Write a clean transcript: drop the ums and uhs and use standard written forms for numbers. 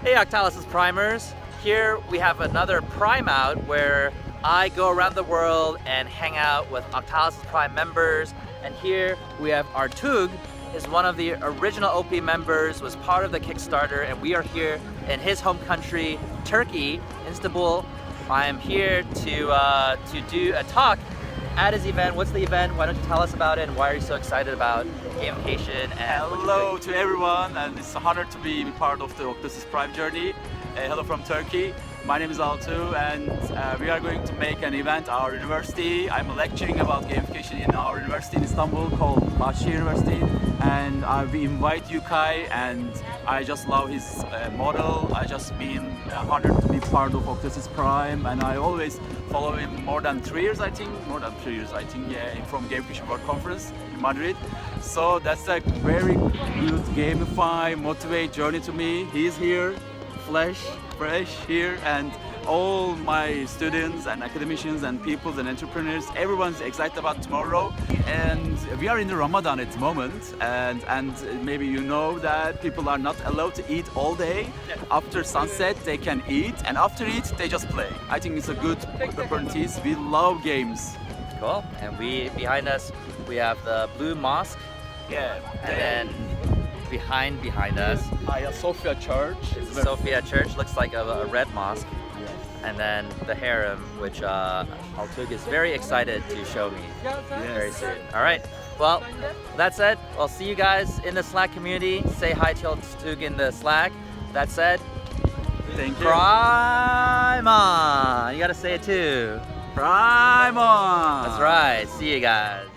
Hey Octalysis Primers! Here we have another Prime out where I go around the world and hang out with Octalysis Prime members. And here we have Altug, is one of the original OP members, was part of the Kickstarter, and we are here in his home country, Turkey, Istanbul. I am here to do a talk at his event. What's the event? Why don't you tell us about it, and why are you so excited about gamification? And hello to everyone, and it's an honor to be part of the Octalysis Prime journey. Hello from Turkey. My name is Altug, and we are going to make an event at our university. I'm lecturing about gamification in our university in Istanbul called University, and we invite Yukai, and I just love his model. I just been honored to be part of Octalysis Prime, and I always follow him more than 3 years, I think, yeah, from Gamification World Conference in Madrid. So that's a very good gamify, motivate journey to me. He's here, fresh here, and all my students and academicians and people and entrepreneurs, everyone's excited about tomorrow. And we are in the Ramadan at the moment, and maybe you know that people are not allowed to eat all day. After sunset they can eat, and after eat they just play. I think it's a good opportunity. We love games. Cool. And behind us we have the Blue Mosque. Yeah. And then behind us, Sophia Church. Sophia Church, looks like a red mosque. Yes. And then the harem, which Altug is very excited to show me very soon. All right, well, that said, I'll see you guys in the Slack community. Say hi to Altug in the Slack. That said, Thank you. Prime on! You gotta say it too. Prime on! That's right, see you guys.